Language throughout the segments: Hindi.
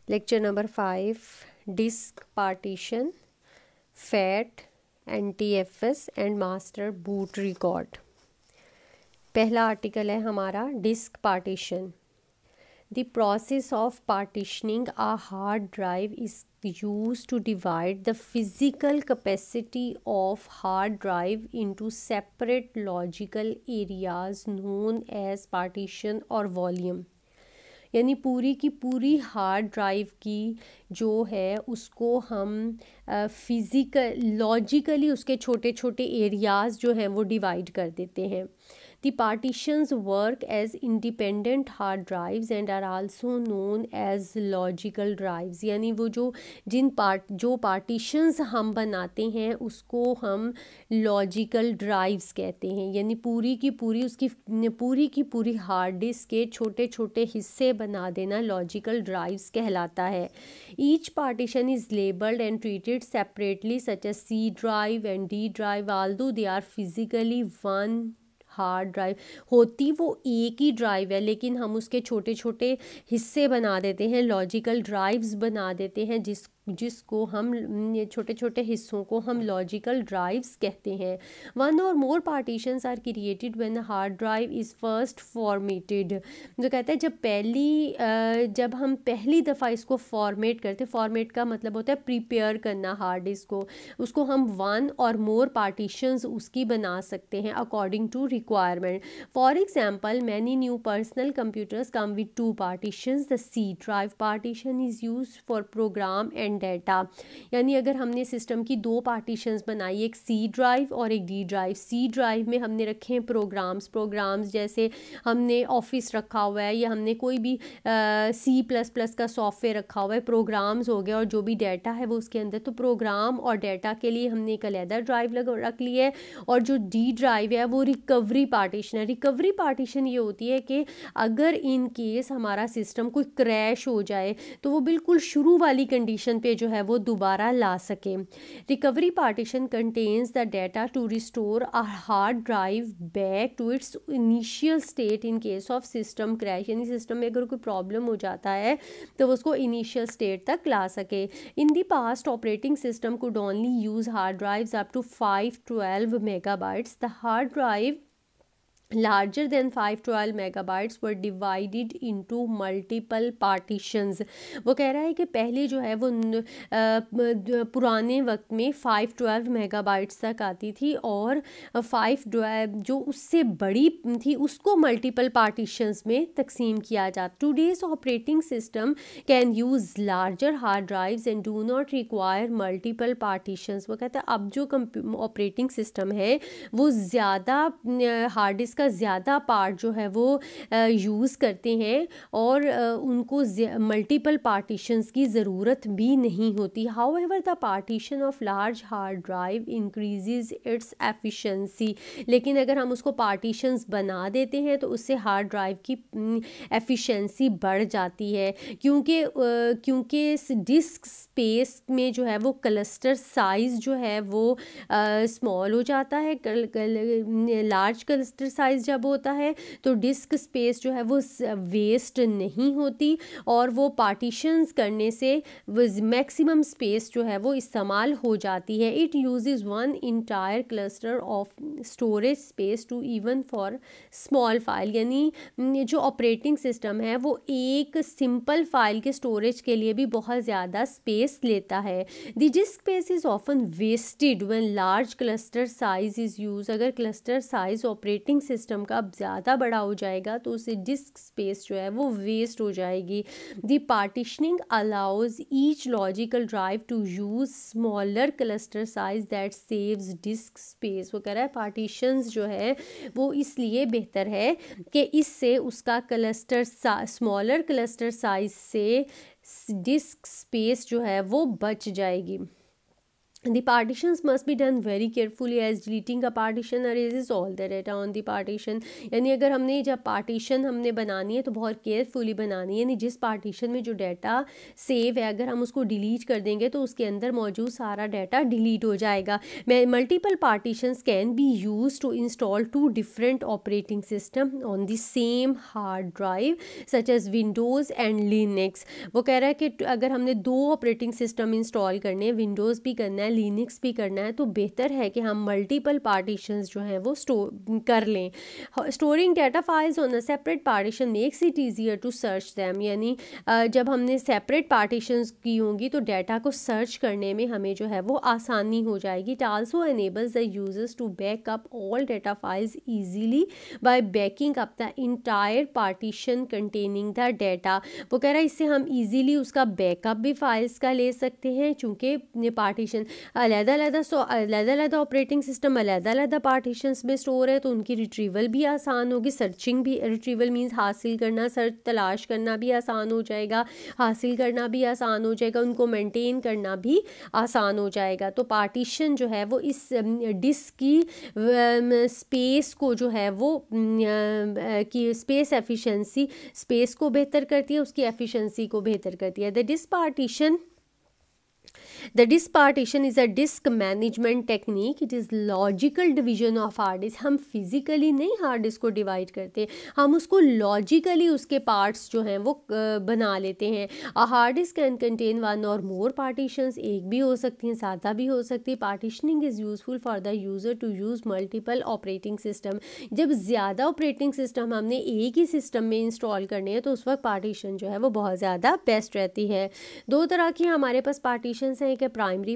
Lecture number 5, disk partition, fat, NTFS and master boot record. पहला आर्टिकल है हमारा disk partition. The process of partitioning a hard drive is used to divide the physical capacity of hard drive into separate logical areas known as partition or volume। यानी पूरी की पूरी हार्ड ड्राइव की जो है उसको हम लॉजिकली उसके छोटे छोटे एरियाज़ जो हैं वो डिवाइड कर देते हैं। The partitions work as independent hard drives and are also known as logical drives। यानी वो जो पार्टीशंस हम बनाते हैं उसको हम लॉजिकल ड्राइव्स कहते हैं। यानी पूरी की पूरी हार्ड डिस्क के छोटे छोटे हिस्से बना देना लॉजिकल ड्राइव्स कहलाता है। Each partition is labeled and treated separately such as C drive and D drive, although they are physically one hard drive. होती वो एक ही ड्राइव है लेकिन हम उसके छोटे छोटे हिस्से बना देते हैं, लॉजिकल ड्राइव्स बना देते हैं जिसको हम छोटे छोटे हिस्सों को हम लॉजिकल ड्राइव्स कहते हैं। One or more partitions are created when hard drive is first formatted. जो कहते हैं जब हम पहली दफ़ा इसको फॉर्मेट करते, फॉर्मेट का मतलब होता है प्रिपेयर करना हार्ड डिस्क को, उसको हम वन और मोर पार्टीशंस उसकी बना सकते हैं according to requirement. For example many new personal computers come with 2 partitions। द C drive partition is used for program and data. यानी अगर हमने सिस्टम की 2 पार्टीशंस बनाई, एक C ड्राइव और एक D ड्राइव। C ड्राइव में हमने रखे हैं प्रोग्राम्स जैसे हमने ऑफिस रखा हुआ है या हमने कोई भी C++ का सॉफ्टवेयर रखा हुआ है, प्रोग्राम्स हो गए, और जो भी डाटा है वो उसके अंदर। तो प्रोग्राम और डाटा के लिए हमने एक अलहदा ड्राइव रख ली है। और जो D ड्राइव है वो रिकवरी पार्टीशन है। रिकवरी पार्टीशन ये होती है कि अगर इन केस हमारा सिस्टम कोई क्रैश हो जाए तो वो बिल्कुल शुरू वाली कंडीशन पे जो है वो दोबारा ला सके। Recovery partition contains the data to restore a hard drive back to its initial state in case of system crash. यानी सिस्टम में अगर कोई प्रॉब्लम हो जाता है तो उसको इनिशियल स्टेट तक ला सके। In the past operating system could only use hard drives up to 512 megabytes. The hard drive larger than 512 megabytes were divided into multiple partitions। वो कह रहा है कि पहले जो है वो पुराने वक्त में 512 मेगाबाइट्स तक आती थी और 512 जो उससे बड़ी थी उसको मल्टीपल पार्टीशंस में तकसीम किया जाता। Today's operating system can use larger hard drives and do not require multiple partitions. वो कहता है अब जो ऑपरेटिंग सिस्टम है वो ज़्यादा हार्ड डिस्क का ज़्यादा पार्ट जो है वो यूज़ करते हैं और उनको मल्टीपल पार्टीशंस की ज़रूरत भी नहीं होती। However the partition of large hard drive increases its efficiency. लेकिन अगर हम उसको पार्टीशंस बना देते हैं तो उससे हार्ड ड्राइव की एफिशिएंसी बढ़ जाती है क्योंकि इस डिस्क स्पेस में जो है वो क्लस्टर साइज़ जो है वो स्मॉल हो जाता है। लार्ज क्लस्टर साइज जब होता है तो डिस्क स्पेस जो है वो वेस्ट नहीं होती और वो पार्टीशंस करने से मैक्सिमम स्पेस जो है वो इस्तेमाल हो जाती है। It uses one entire cluster of storage space to even for small file. यानी जो ऑपरेटिंग सिस्टम है वो एक सिंपल फाइल के स्टोरेज के लिए भी बहुत ज़्यादा स्पेस लेता है। The disk space is often wasted when large cluster size is use. अगर क्लस्टर साइज ऑपरेटिंग सिस्टम का अब ज़्यादा बड़ा हो जाएगा तो उससे डिस्क स्पेस जो है वो वेस्ट हो जाएगी। The partitioning allows each logical drive to use smaller cluster size that saves disk space. वो कह रहा है पार्टीशंस जो है वो इसलिए बेहतर है कि इससे उसका स्मॉलर क्लस्टर साइज से डिस्क स्पेस जो है वो बच जाएगी। The partitions must be done very carefully as deleting a partition erases all the data on the partition। यानी अगर हमने जब पार्टीशन हमने बनानी है तो बहुत केयरफुली बनानी है, यानी जिस पार्टीशन में जो डाटा सेव है अगर हम उसको डिलीट कर देंगे तो उसके अंदर मौजूद सारा डाटा डिलीट हो जाएगा। Multiple partitions can be use to install 2 different operating system on the same hard drive such as Windows and Linux. वो कह रहा है कि अगर हमने 2 ऑपरेटिंग सिस्टम इंस्टॉल करने हैं, विंडोज़ भी करना है लिनक्स भी करना है, तो बेहतर है कि हम मल्टीपल पार्टीशंस जो हैं वो स्टोर कर लें। Storing data files on a separate partition makes it easier to search them. यानी जब हमने सेपरेट पार्टीशंस की होंगी तो डाटा को सर्च करने में हमें जो है वो आसानी हो जाएगी। It also enables the users to back up all data files easily by backing up the entire partition containing the data. वो कह रहा है इससे हम ईजीली उसका बैकअप भी फाइल्स का ले सकते हैं, चूँकि पार्टीशन अलग-अलग ऑपरेटिंग सिस्टम अलग-अलग पार्टीशंस में स्टोर है तो उनकी रिट्रीवल भी आसान होगी। सर्चिंग भी, रिट्रीवल मीन्स हासिल करना, सर्च तलाश करना भी आसान हो जाएगा, हासिल करना भी आसान हो जाएगा, उनको मेंटेन करना भी आसान हो जाएगा। तो पार्टीशन जो है वो इस डिस्क की स्पेस को जो है वो की स्पेस एफिशिएंसी, स्पेस को बेहतर करती है, उसकी एफिशिएंसी को बेहतर करती है। The disk partition is a disk management technique. It is logical division of hard disk. हम physically नहीं हार्ड डिस्क को डिवाइड करते, हम उसको लॉजिकली उसके पार्ट्स जो हैं वो बना लेते हैं। A hard disk can contain 1 or more partitions, एक भी हो सकती हैं, ज़्यादा भी हो सकती है। Partitioning is useful for the user to use multiple operating system। जब ज़्यादा ऑपरेटिंग सिस्टम हमने एक ही सिस्टम में इंस्टॉल करने हैं तो उस वक्त पार्टीशन जो है वो बहुत ज़्यादा बेस्ट रहती है। 2 तरह की हमारे पास पार्टीशंस हैं। कि primary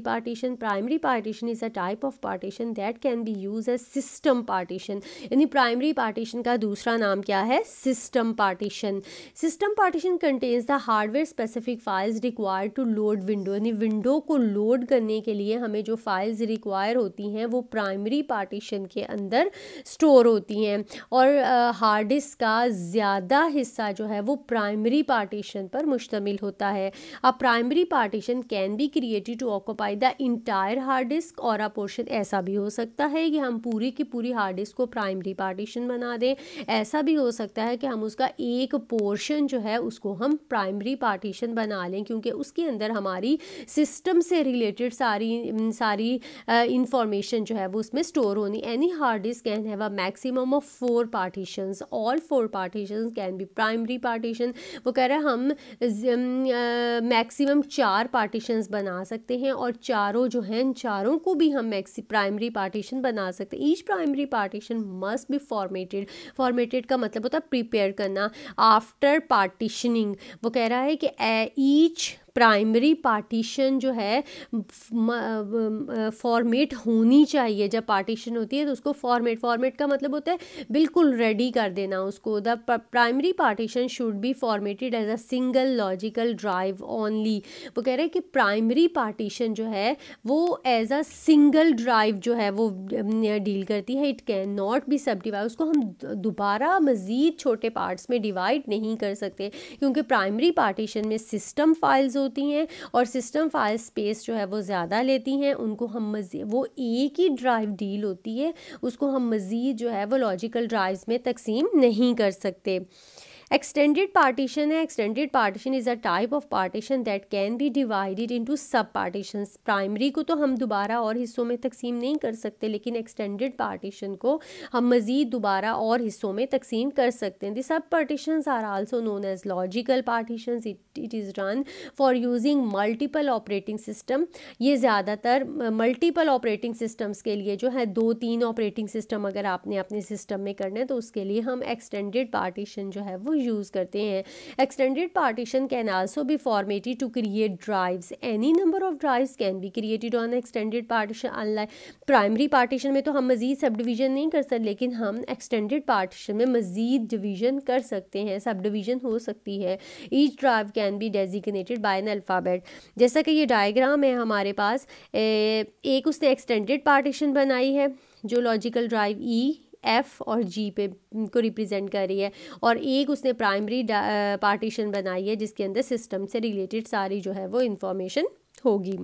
partition is a type of partition that can be use as system partition. यानी प्राइमरी पार्टीशन का दूसरा नाम क्या है? System partition. System partition contains the hardware specific files required to load window. यानी विंडो को लोड करने के लिए हमें जो फाइल्स रिक्वायर होती हैं वो प्राइमरी पार्टीशन के अंदर स्टोर होती हैं, और हार्ड डिस्क का ज़्यादा हिस्सा जो है वो प्राइमरी पार्टीशन पर मुश्तमिल होता है। A primary partition can be created to occupy the entire hard disk और अ पोर्शन। ऐसा भी हो सकता है कि हम पूरी की पूरी हार्ड डिस्क को प्राइमरी पार्टीशन बना दें, ऐसा भी हो सकता है कि हम उसका एक पोर्शन जो है उसको हम प्राइमरी पार्टीशन बना लें, क्योंकि उसके अंदर हमारी सिस्टम से रिलेटेड सारी इंफॉर्मेशन जो है वो उसमें स्टोर होनी। Any hard disk can have a maximum of 4 partitions. All 4 partitions can be primary partition. वो कह रहे हैं हम मैक्सिमम 4 पार्टीशंस बना सकते हैं, और चारों जो हैं इन चारों को भी हम प्राइमरी पार्टीशन बना सकते हैं। Each primary partition must be formatted का मतलब होता है प्रिपेयर करना आफ्टर पार्टीशनिंग। वो कह रहा है कि ईच प्राइमरी पार्टीशन जो है फॉर्मेट होनी चाहिए। जब पार्टीशन होती है तो उसको फॉर्मेट का मतलब होता है बिल्कुल रेडी कर देना उसको। The primary partition should be formatted as a single logical drive only. वो कह रहे हैं कि प्राइमरी पार्टीशन जो है वो एज अ सिंगल ड्राइव जो है वो डील करती है। इट कैन नॉट बी सब डिवाइड। उसको हम दोबारा मज़ीद छोटे पार्ट्स में डिवाइड नहीं कर सकते, क्योंकि प्राइमरी पार्टीशन में सिस्टम फाइल्स होती हैं और सिस्टम फाइल स्पेस जो है वो ज़्यादा लेती हैं। उनको हम वो एक ही ड्राइव डील होती है, उसको हम मज़ीद जो है वो लॉजिकल ड्राइव्स में तकसीम नहीं कर सकते। एक्सटेंडेड पार्टीशन है। Extended partition is a type of partition that can B divided into सब पार्टीशंस। प्राइमरी को तो हम दोबारा और हिस्सों में तकसीम नहीं कर सकते, लेकिन एक्सटेंडेड पार्टीशन को हम मज़ीद दोबारा और हिस्सों में तकसीम कर सकते हैं। The sub partitions are also known as logical partitions. It is run for using multiple operating system. ये ज़्यादातर मल्टीपल ऑपरेटिंग सिस्टम्स के लिए जो है 2-3 ऑपरेटिंग सिस्टम अगर आपने अपने सिस्टम में करने तो उसके लिए हम एक्सटेंडेड पार्टीशन जो है वो यूज़ करते हैं। Extended partition can also be formatted to create drives. Any number of drives can be created on extended partition. Unlike primary partition में तो हम मज़ीद सब डिवीज़न नहीं कर सकते, लेकिन हम एक्सटेंडेड पार्टीशन में मज़ीद डिवीज़न कर सकते हैं, सब डिवीज़न हो सकती है। Each drive can be designated by N alphabet. जैसा कि ये डायग्राम है हमारे पास, एक उसने एक्सटेंडेड पार्टीशन बनाई है जो लॉजिकल ड्राइव F और G पे को रिप्रेजेंट कर रही है, और एक उसने प्राइमरी पार्टीशन बनाई है जिसके अंदर सिस्टम से रिलेटेड सारी जो है वो इंफॉर्मेशन होगी।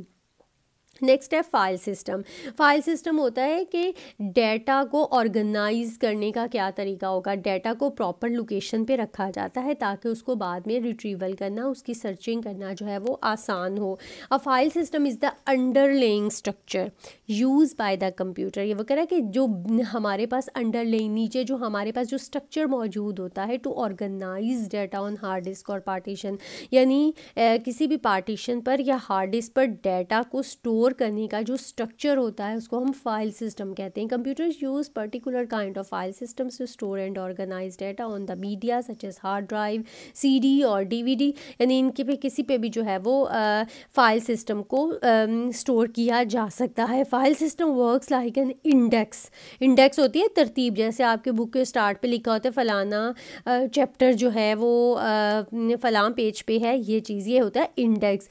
नेक्स्ट है फाइल सिस्टम। फाइल सिस्टम होता है कि डेटा को ऑर्गेनाइज करने का क्या तरीका होगा। डेटा को प्रॉपर लोकेशन पे रखा जाता है ताकि उसको बाद में रिट्रीवल करना, उसकी सर्चिंग करना जो है वो आसान हो। A file system is the underlying structure use by the computer. ये वो कह रहा है कि जो हमारे पास अंडरलेइंग, नीचे जो हमारे पास जो स्ट्रक्चर मौजूद होता है to organize data on hard disk और पार्टीशन, यानी किसी भी पार्टीशन पर या हार्ड डिस्क पर डेटा को स्टोर करने का जो स्ट्रक्चर होता है उसको हम फाइल सिस्टम कहते हैं। Computers use particular kind of file systems to store and organize data on the media such as hard drive, CD और डीवीडी, यानी इनके पे किसी पे भी जो है वो फाइल सिस्टम को स्टोर किया जा सकता है। File system works like an index. Index होती है तरतीब, जैसे आपके बुक के स्टार्ट पे लिखा होता है फलाना चैप्टर जो है वो फलां पेज पे है, ये चीज़ ये होता है इंडेक्स।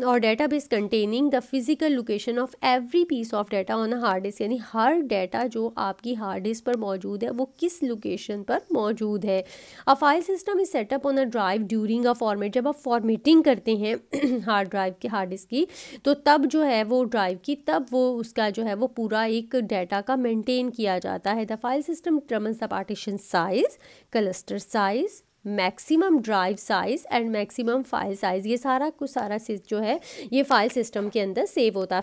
और database containing the physical location of every piece of data on a hard disk, यानी हर डाटा जो आपकी हार्ड डिस्क पर मौजूद है वो किस लोकेशन पर मौजूद है। A file system is setup on a drive during a format. जब आप फॉर्मेटिंग करते हैं हार्ड ड्राइव की, हार्ड डिस्क की, तो तब जो है वो ड्राइव की, तब वो उसका जो है वो पूरा एक डाटा का मेंटेन किया जाता है। The file system determines the partition size, cluster size, maximum drive size and maximum file size. ये सारा कुछ सारा जो है ये फाइल सिस्टम के अंदर सेव होता है।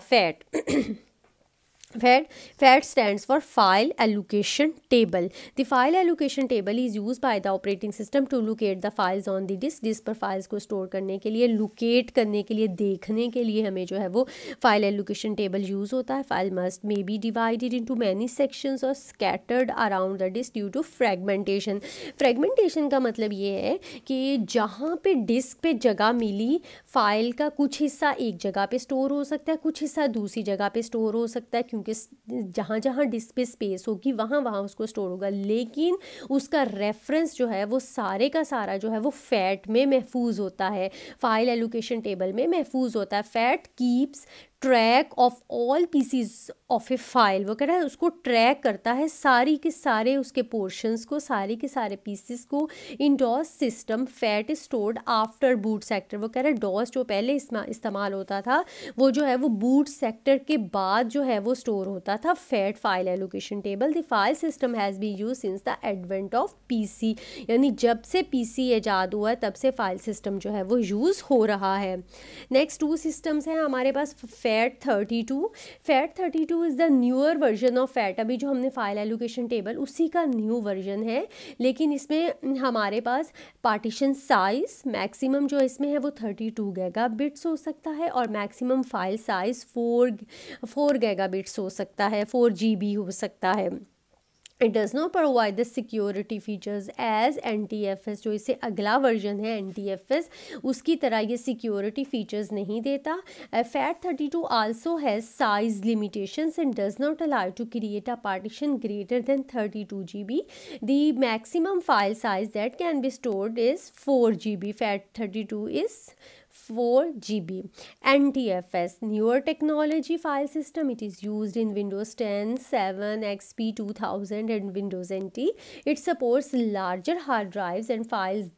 Fat FAT stands for File Allocation Table. The File Allocation Table is used by the operating system to locate the files on the disk. Disk पर फाइल्स को स्टोर करने के लिए, लोकेट करने के लिए, देखने के लिए हमें जो है वो फाइल एलोकेशन टेबल यूज़ होता है। File must may be divided into many sections और scattered around the disk due to fragmentation. Fragmentation का मतलब ये है कि जहाँ पे डिस्क पे जगह मिली, फाइल का कुछ हिस्सा एक जगह पे स्टोर हो सकता है, कुछ हिस्सा दूसरी जगह पे स्टोर हो सकता है, क्योंकि जहाँ जहाँ डिस्क पे स्पेस होगी वहाँ वहाँ उसको स्टोर होगा, लेकिन उसका रेफरेंस जो है वो सारे का सारा जो है वो फैट में महफूज होता है, फाइल एलोकेशन टेबल में महफूज होता है। Fat keeps track of all PCs of A file. वो कह रहा है उसको ट्रैक करता है सारी के सारे उसके पोर्शंस को, सारे के सारे पीसेस को। In DOS system FAT is stored after boot sector. वो कह रहा है डॉस जो पहले इस्तेमाल होता था वो जो है वो बूट सेक्टर के बाद जो है वो स्टोर होता था FAT file allocation table. The file system has been use since the advent of PC, यानी जब से पीसी ईजाद हुआ तब से फाइल सिस्टम जो है वो यूज़ हो रहा है। नेक्स्ट 2 सिस्टम्स हैं हमारे पास। FAT32 is the newer version of fat. अभी जो हमने फाइल एलोकेशन टेबल उसी का न्यू वर्जन है, लेकिन इसमें हमारे पास पार्टीशन साइज मैक्सिमम जो इसमें है वो 32 गीगाबिट्स हो सकता है और मैक्सिमम फाइल साइज 4 गीगाबिट्स हो सकता है, 4 GB हो सकता है। It does not provide the security features as NTFS। जो इससे अगला वर्जन है NTFS, उसकी तरह ये सिक्योरिटी फीचर्स नहीं देता। FAT32 also has size limitations and does not allow to create a partition greater than 32 GB। The maximum file size that can be stored is 4 GB। FAT32 is 4 GB. NTFS, newer technology file system. It is used in Windows 10, 7, XP 2000 and Windows NT. It supports larger hard drives and files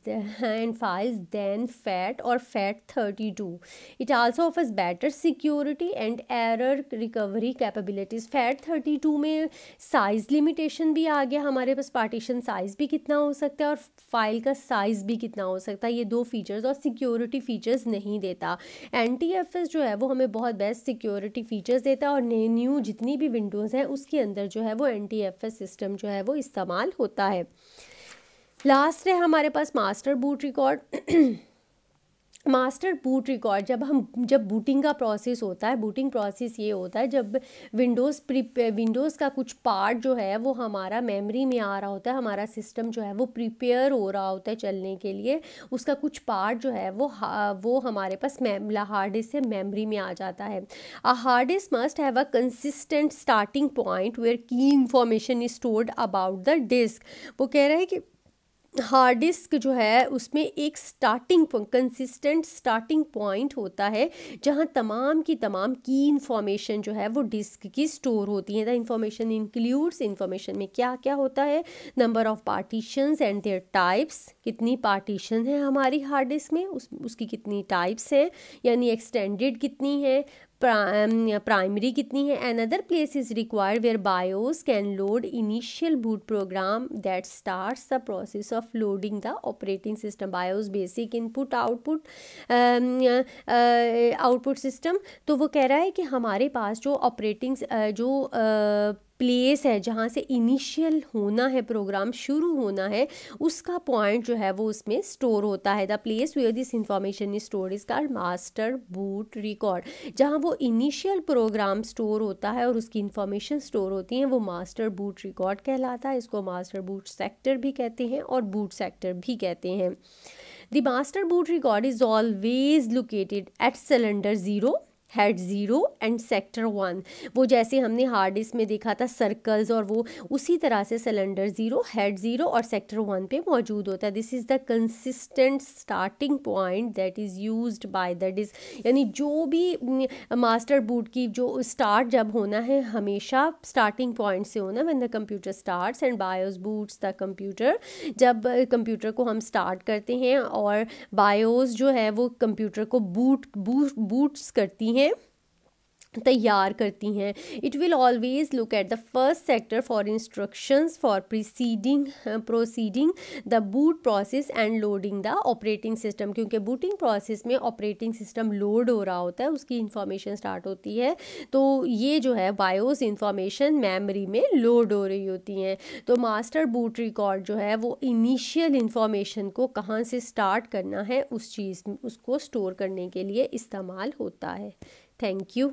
than FAT or FAT32. It also offers better security and error recovery capabilities. FAT32 में साइज लिमिटेशन भी आ गया हमारे पास, पार्टीशन साइज भी कितना हो सकता है और फाइल का साइज भी कितना हो सकता है, ये 2 फीचर्स, और सिक्योरिटी फीचर्स नहीं देता। NTFS जो है वो हमें बहुत बेस्ट सिक्योरिटी फीचर्स देता है और न्यू जितनी भी विंडोज़ हैं उसके अंदर जो है वो NTFS सिस्टम जो है वो इस्तेमाल होता है। लास्ट है हमारे पास master boot record. Master boot record, जब बूटिंग का प्रोसेस होता है, बूटिंग प्रोसेस ये होता है जब विंडोज़ का कुछ पार्ट जो है वो हमारा मेमोरी में आ रहा होता है, हमारा सिस्टम जो है वो प्रिपेयर हो रहा होता है चलने के लिए, उसका कुछ पार्ट जो है वो हमारे पास हार्ड डिस्क से मेमोरी में आ जाता है। A hard disk must have a consistent starting point where key information is stored about the disk. वो कह रहे हैं कि हार्ड डिस्क जो है उसमें एक कंसिस्टेंट स्टार्टिंग पॉइंट होता है जहां तमाम की तमाम की इंफॉर्मेशन जो है वो डिस्क की स्टोर होती है। द इंफॉर्मेशन इंक्लूड्स, इंफॉर्मेशन में क्या क्या होता है, number of partitions and there types, कितनी पार्टीशन है हमारी हार्ड डिस्क में, उसकी कितनी टाइप्स हैं, यानी एक्सटेंडेड कितनी है, प्राइमरी कितनी है, another place is required where BIOS can load initial boot program that starts the process of loading the operating system. BIOS basic input output output system. तो वो कह रहा है कि हमारे पास जो ऑपरेटिंग जो प्लेस है जहाँ से इनिशियल होना है, प्रोग्राम शुरू होना है, उसका पॉइंट जो है वो उसमें स्टोर होता है। The place where this information is store is called master boot record. जहाँ वो इनिशियल प्रोग्राम स्टोर होता है और उसकी इंफॉर्मेशन स्टोर होती है वो मास्टर बूट रिकॉर्ड कहलाता है। इसको मास्टर बूट सेक्टर भी कहते हैं और बूट सेक्टर भी कहते हैं। The master boot record is always located at cylinder 0, head 0 and sector 1। वो जैसे हमने हार्ड डिस्क में देखा था सर्कल्स, और वो उसी तरह से सिलेंडर 0, हेड 0 और सेक्टर 1 पे मौजूद होता है। This is the consistent starting point that is used by the disk. यानी जो भी मास्टर बूट की जो स्टार्ट जब होना है हमेशा स्टार्टिंग पॉइंट से होना, when the computer starts and BIOS boots the computer. जब कंप्यूटर को हम स्टार्ट करते हैं और बायोस जो है वो कंप्यूटर को बूट्स करती हैं, तैयार करती हैं। It will always look at the first sector for instructions for proceeding the boot process and loading the operating system. क्योंकि बूटिंग प्रोसेस में ऑपरेटिंग सिस्टम लोड हो रहा होता है, उसकी इंफॉर्मेशन स्टार्ट होती है, तो ये जो है बायोस इंफॉर्मेशन मेमोरी में लोड हो रही होती हैं। तो मास्टर बूट रिकॉर्ड जो है वो इनिशियल इंफॉर्मेशन को कहाँ से स्टार्ट करना है उस चीज़ उसको स्टोर करने के लिए इस्तेमाल होता है। Thank you.